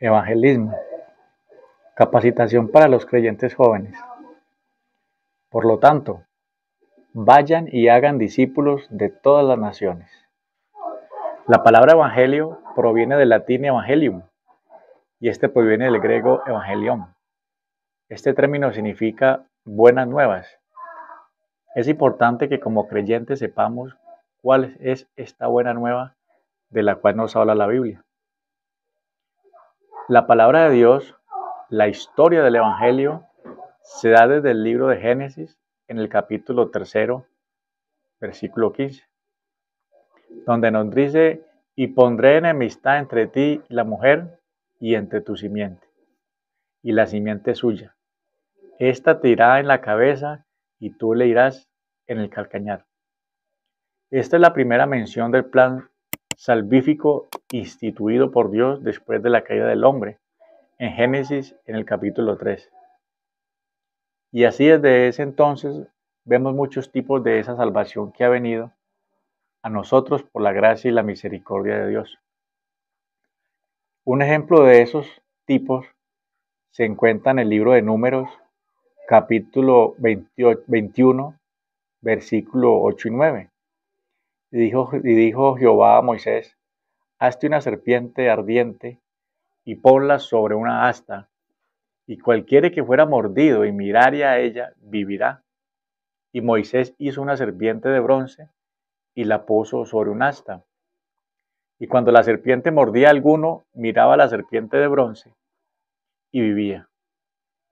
Evangelismo. Capacitación para los creyentes jóvenes. Por lo tanto, vayan y hagan discípulos de todas las naciones. La palabra evangelio proviene del latín evangelium y este proviene del griego evangelion. Este término significa buenas nuevas. Es importante que como creyentes sepamos cuál es esta buena nueva de la cual nos habla la Biblia. La palabra de Dios, la historia del evangelio, se da desde el libro de Génesis en el capítulo 3, versículo 15, donde nos dice: y pondré enemistad entre ti y la mujer, y entre tu simiente, y la simiente suya. Esta te irá en la cabeza, y tú le irás en el calcañar. Esta es la primera mención del plan salvífico instituido por Dios después de la caída del hombre, en Génesis en el capítulo 3. Y así desde ese entonces vemos muchos tipos de esa salvación que ha venido a nosotros por la gracia y la misericordia de Dios. Un ejemplo de esos tipos se encuentra en el libro de Números, capítulo 21, versículo 8 y 9. Y dijo Jehová a Moisés: hazte una serpiente ardiente y ponla sobre una asta, y cualquiera que fuera mordido y mirare a ella, vivirá. Y Moisés hizo una serpiente de bronce y la puso sobre un asta. Y cuando la serpiente mordía a alguno, miraba a la serpiente de bronce y vivía.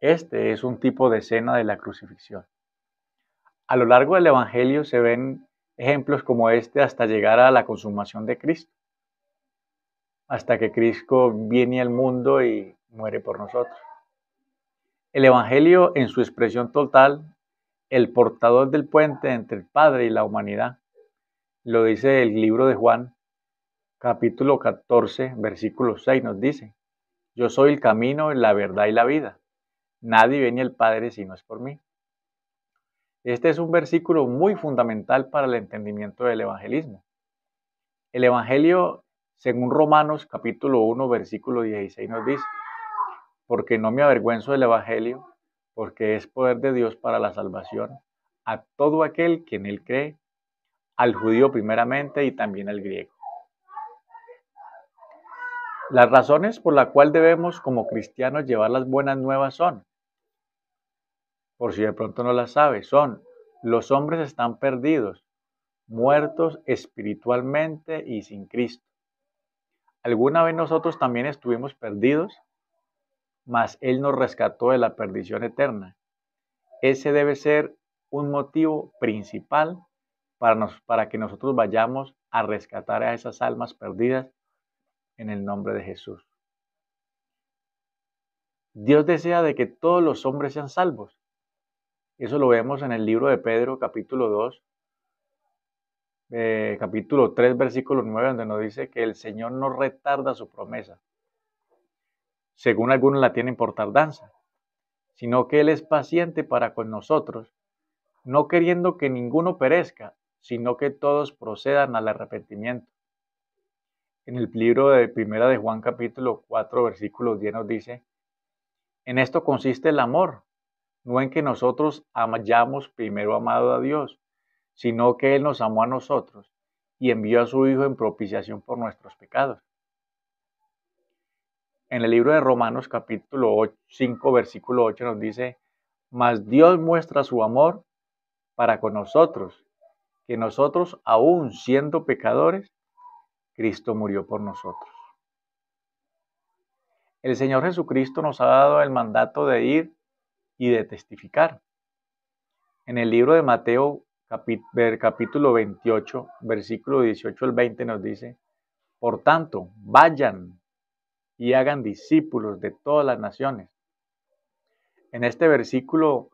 Este es un tipo de escena de la crucifixión. A lo largo del Evangelio se ven ejemplos como este hasta llegar a la consumación de Cristo, hasta que Cristo viene al mundo y muere por nosotros. El Evangelio en su expresión total, el portador del puente entre el Padre y la humanidad, lo dice el libro de Juan, capítulo 14, versículo 6, nos dice: yo soy el camino, la verdad y la vida. Nadie viene al Padre si no es por mí. Este es un versículo muy fundamental para el entendimiento del evangelismo. El Evangelio, según Romanos capítulo 1, versículo 16, nos dice: porque no me avergüenzo del Evangelio, porque es poder de Dios para la salvación a todo aquel que en él cree, al judío primeramente y también al griego. Las razones por las cuales debemos como cristianos llevar las buenas nuevas son, por si de pronto no las sabes, son: los hombres están perdidos, muertos espiritualmente y sin Cristo. ¿Alguna vez nosotros también estuvimos perdidos? Mas Él nos rescató de la perdición eterna. Ese debe ser un motivo principal para que nosotros vayamos a rescatar a esas almas perdidas en el nombre de Jesús. Dios desea de que todos los hombres sean salvos. Eso lo vemos en el libro de Pedro, capítulo 2, capítulo 3, versículo 9, donde nos dice que el Señor no retarda su promesa, según algunos la tienen por tardanza, sino que Él es paciente para con nosotros, no queriendo que ninguno perezca, sino que todos procedan al arrepentimiento. En el libro de Primera de Juan, capítulo 4, versículo 10 nos dice: en esto consiste el amor, no en que nosotros hayamos primero amado a Dios, sino que Él nos amó a nosotros y envió a su Hijo en propiciación por nuestros pecados. En el libro de Romanos capítulo 5, versículo 8 nos dice: mas Dios muestra su amor para con nosotros, que nosotros, aún siendo pecadores, Cristo murió por nosotros. El Señor Jesucristo nos ha dado el mandato de ir y de testificar. En el libro de Mateo capítulo 28, versículo 18 al 20 nos dice: por tanto, vayan y hagan discípulos de todas las naciones. En este versículo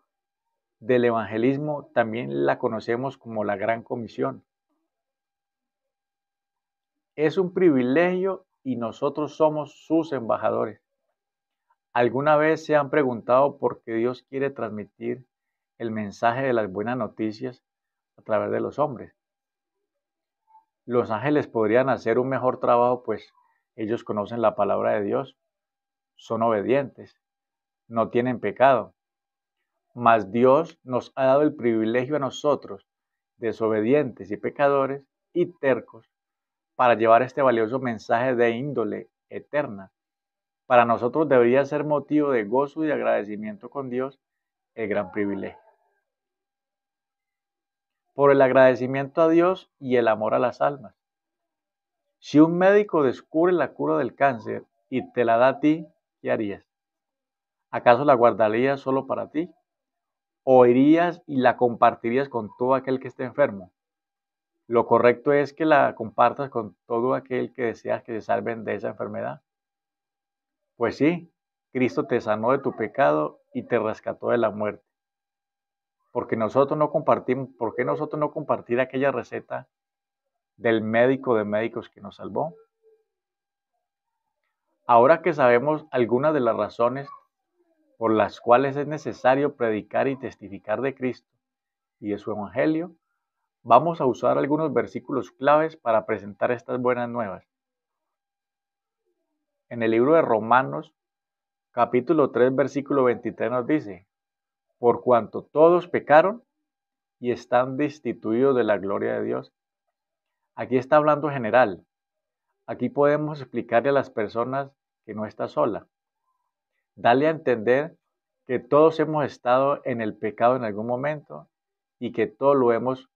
del evangelismo también la conocemos como la Gran Comisión. Es un privilegio y nosotros somos sus embajadores. ¿Alguna vez se han preguntado por qué Dios quiere transmitir el mensaje de las buenas noticias a través de los hombres? Los ángeles podrían hacer un mejor trabajo, pues ellos conocen la palabra de Dios, son obedientes, no tienen pecado. Mas Dios nos ha dado el privilegio a nosotros, desobedientes y pecadores y tercos, para llevar este valioso mensaje de índole eterna. Para nosotros debería ser motivo de gozo y de agradecimiento con Dios el gran privilegio. Por el agradecimiento a Dios y el amor a las almas. Si un médico descubre la cura del cáncer y te la da a ti, ¿qué harías? ¿Acaso la guardarías solo para ti? ¿O irías y la compartirías con todo aquel que esté enfermo? Lo correcto es que la compartas con todo aquel que deseas que se salven de esa enfermedad. Pues sí, Cristo te sanó de tu pecado y te rescató de la muerte. ¿Por qué nosotros no compartir aquella receta del médico de médicos que nos salvó? Ahora que sabemos algunas de las razones por las cuales es necesario predicar y testificar de Cristo y de su Evangelio, vamos a usar algunos versículos claves para presentar estas buenas nuevas. En el libro de Romanos, capítulo 3, versículo 23 nos dice: por cuanto todos pecaron y están destituidos de la gloria de Dios. Aquí está hablando general. Aquí podemos explicarle a las personas que no está sola. Dale a entender que todos hemos estado en el pecado en algún momento y que todos lo hemos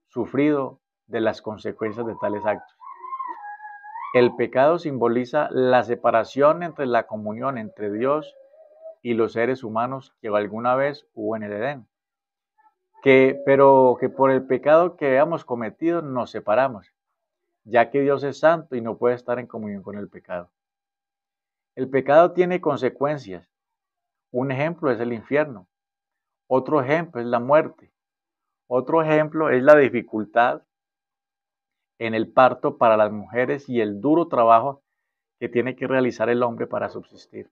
sufrido de las consecuencias de tales actos. El pecado simboliza la separación entre la comunión entre Dios y los seres humanos que alguna vez hubo en el Edén. Pero que por el pecado que habíamos cometido nos separamos, ya que Dios es santo y no puede estar en comunión con el pecado. El pecado tiene consecuencias. Un ejemplo es el infierno. Otro ejemplo es la muerte. Otro ejemplo es la dificultad en el parto para las mujeres y el duro trabajo que tiene que realizar el hombre para subsistir.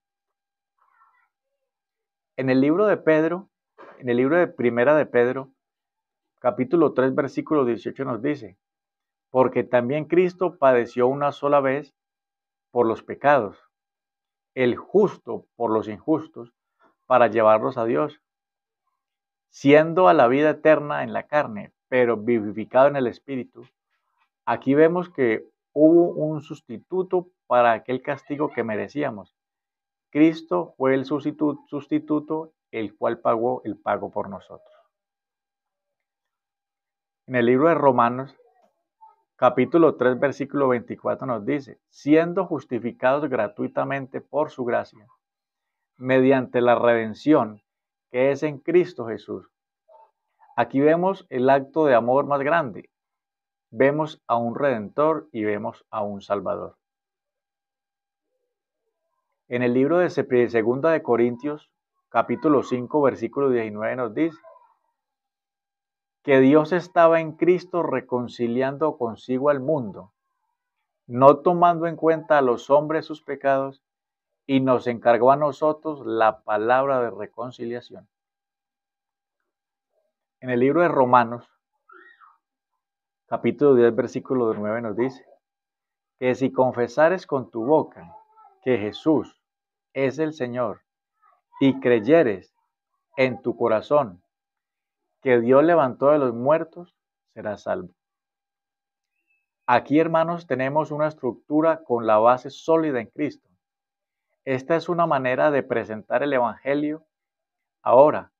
En el libro de Pedro, en el libro de Primera de Pedro, capítulo 3, versículo 18 nos dice: porque también Cristo padeció una sola vez por los pecados, el justo por los injustos, para llevarlos a Dios, siendo a la vida eterna en la carne, pero vivificado en el Espíritu. Aquí vemos que hubo un sustituto para aquel castigo que merecíamos. Cristo fue el sustituto, el cual pagó el pago por nosotros. En el libro de Romanos, capítulo 3, versículo 24 nos dice: siendo justificados gratuitamente por su gracia, mediante la redención que es en Cristo Jesús. Aquí vemos el acto de amor más grande. Vemos a un Redentor y vemos a un Salvador. En el libro de Segunda de Corintios, capítulo 5, versículo 19 nos dice que Dios estaba en Cristo reconciliando consigo al mundo, no tomando en cuenta a los hombres sus pecados, y nos encargó a nosotros la palabra de reconciliación. En el libro de Romanos, capítulo 10, versículo 9 nos dice que si confesares con tu boca que Jesús es el Señor y creyeres en tu corazón que Dios levantó de los muertos, serás salvo. Aquí, hermanos, tenemos una estructura con la base sólida en Cristo. Esta es una manera de presentar el Evangelio. Ahora,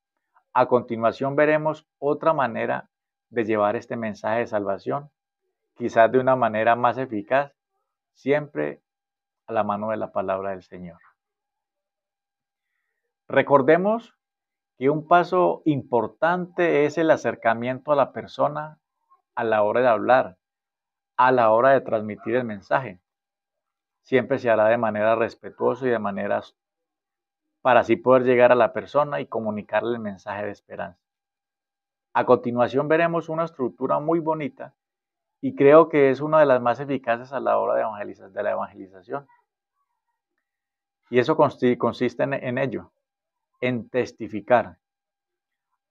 a continuación veremos otra manera de llevar este mensaje de salvación, quizás de una manera más eficaz, siempre a la mano de la palabra del Señor. Recordemos que un paso importante es el acercamiento a la persona a la hora de hablar, a la hora de transmitir el mensaje. Siempre se hará de manera respetuosa y de maneras para así poder llegar a la persona y comunicarle el mensaje de esperanza. A continuación veremos una estructura muy bonita y creo que es una de las más eficaces a la hora de la evangelización. Y eso consiste en ello, en testificar,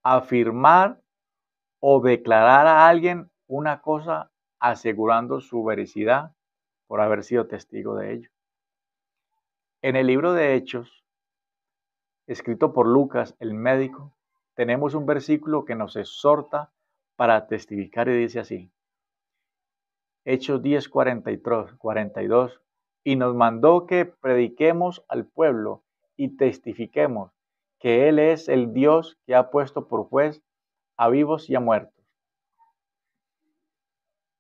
afirmar o declarar a alguien una cosa asegurando su veracidad por haber sido testigo de ello. En el libro de Hechos, escrito por Lucas, el médico, tenemos un versículo que nos exhorta para testificar y dice así: Hechos 10, 42, y nos mandó que prediquemos al pueblo y testifiquemos que Él es el Dios que ha puesto por juez a vivos y a muertos.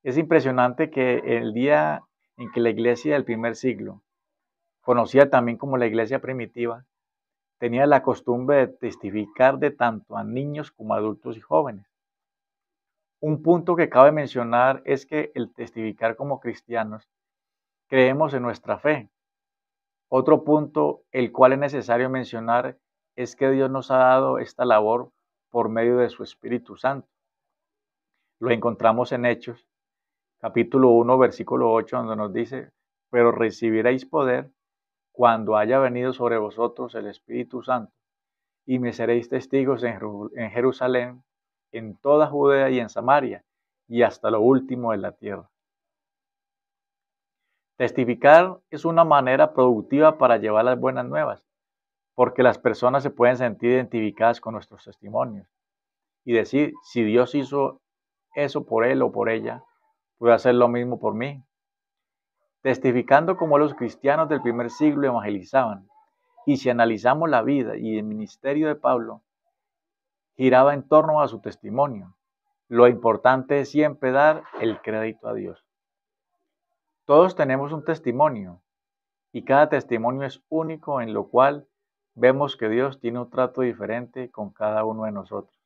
Es impresionante que el día en que la iglesia del primer siglo, conocida también como la iglesia primitiva, tenía la costumbre de testificar de tanto a niños como a adultos y jóvenes. Un punto que cabe mencionar es que el testificar como cristianos creemos en nuestra fe. Otro punto, el cual es necesario mencionar, es que Dios nos ha dado esta labor por medio de su Espíritu Santo. Lo encontramos en Hechos, capítulo 1, versículo 8, donde nos dice: pero recibiréis poder cuando haya venido sobre vosotros el Espíritu Santo, y me seréis testigos en Jerusalén, en toda Judea y en Samaria, y hasta lo último de la tierra. Testificar es una manera productiva para llevar las buenas nuevas, porque las personas se pueden sentir identificadas con nuestros testimonios y decir: si Dios hizo eso por él o por ella, puede hacer lo mismo por mí. Testificando como los cristianos del primer siglo evangelizaban, y si analizamos la vida y el ministerio de Pablo, giraba en torno a su testimonio. Lo importante es siempre dar el crédito a Dios. Todos tenemos un testimonio, y cada testimonio es único, en lo cual vemos que Dios tiene un trato diferente con cada uno de nosotros.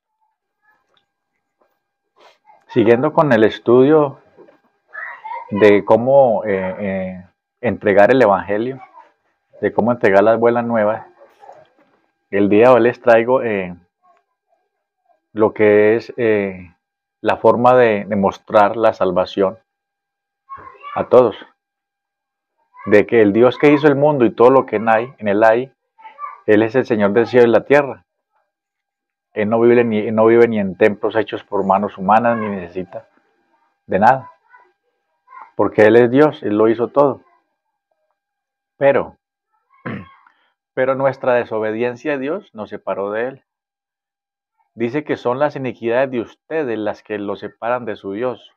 Siguiendo con el estudio de cómo entregar el Evangelio, de cómo entregar las buenas nuevas, el día de hoy les traigo lo que es la forma de mostrar la salvación a todos. De que el Dios que hizo el mundo y todo lo que en él hay, Él es el Señor del cielo y la tierra. Él no vive ni en templos hechos por manos humanas, ni necesita de nada. Porque Él es Dios, Él lo hizo todo. Pero nuestra desobediencia a Dios nos separó de Él. Dice que son las iniquidades de ustedes las que los separan de su Dios.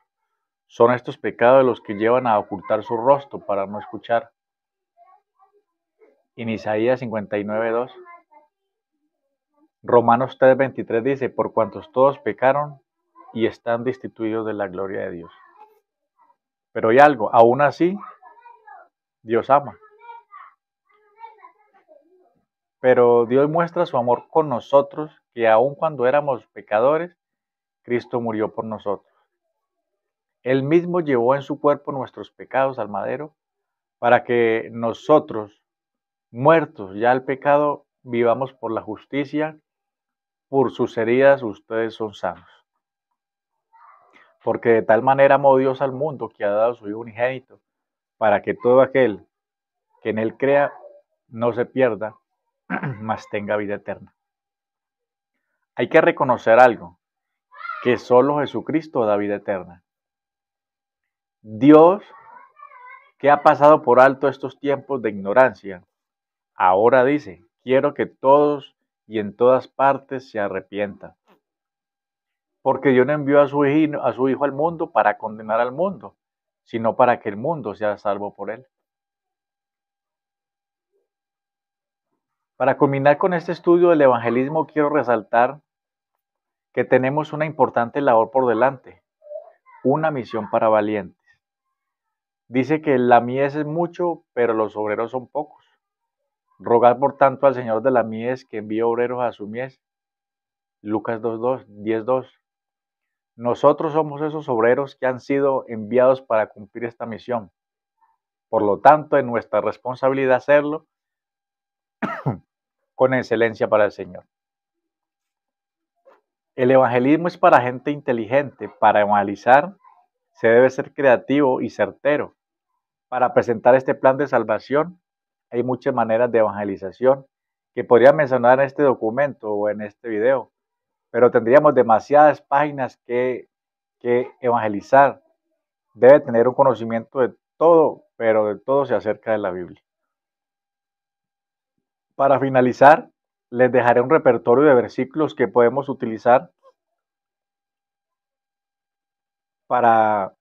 Son estos pecados los que llevan a ocultar su rostro para no escuchar. En Isaías 59:2. Romanos 3:23 dice: por cuantos todos pecaron y están destituidos de la gloria de Dios. Pero hay algo, aún así, Dios ama. Pero Dios muestra su amor con nosotros, que aun cuando éramos pecadores, Cristo murió por nosotros. Él mismo llevó en su cuerpo nuestros pecados al madero, para que nosotros, muertos ya al pecado, vivamos por la justicia. Por sus heridas ustedes son sanos. Porque de tal manera amó Dios al mundo, que ha dado a su Hijo unigénito, para que todo aquel que en Él crea no se pierda, mas tenga vida eterna. Hay que reconocer algo, que solo Jesucristo da vida eterna. Dios, que ha pasado por alto estos tiempos de ignorancia, ahora dice: quiero que todos y en todas partes se arrepientan. Porque Dios no envió a su Hijo al mundo para condenar al mundo, sino para que el mundo sea salvo por Él. Para culminar con este estudio del evangelismo, quiero resaltar que tenemos una importante labor por delante, una misión para valientes. Dice que la mies es mucho, pero los obreros son pocos. Rogad por tanto al Señor de la mies que envíe obreros a su mies. Lucas 10:2. Nosotros somos esos obreros que han sido enviados para cumplir esta misión. Por lo tanto, es nuestra responsabilidad hacerlo con excelencia para el Señor. El evangelismo es para gente inteligente. Para evangelizar se debe ser creativo y certero. Para presentar este plan de salvación hay muchas maneras de evangelización que podría mencionar en este documento o en este video, pero tendríamos demasiadas páginas que evangelizar. Debe tener un conocimiento de todo, pero de todo se acerca de la Biblia. Para finalizar, les dejaré un repertorio de versículos que podemos utilizar para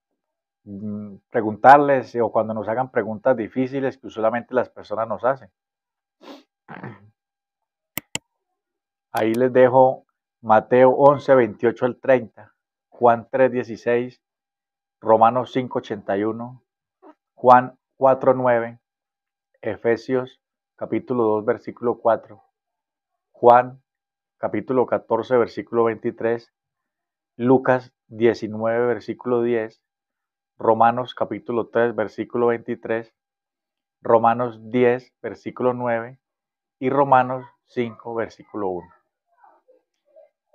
preguntarles o cuando nos hagan preguntas difíciles que usualmente las personas nos hacen. Ahí les dejo Mateo 11, 28 al 30, Juan 3, 16, Romanos 5, 81, Juan 4, 9, Efesios capítulo 2, versículo 4, Juan capítulo 14, versículo 23, Lucas 19, versículo 10, Romanos capítulo 3, versículo 23, Romanos 10, versículo 9 y Romanos 5, versículo 1.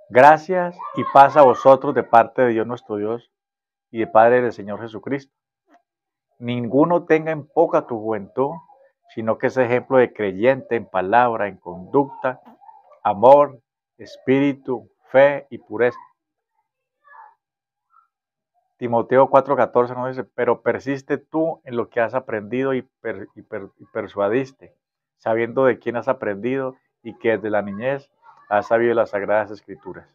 Gracias y paz a vosotros de parte de Dios nuestro Dios y de Padre del Señor Jesucristo. Ninguno tenga en poca tu juventud, sino que es ejemplo de creyente en palabra, en conducta, amor, espíritu, fe y pureza. Timoteo 4:14 nos dice, pero persiste tú en lo que has aprendido y persuadiste, sabiendo de quién has aprendido y que desde la niñez has sabido las sagradas escrituras.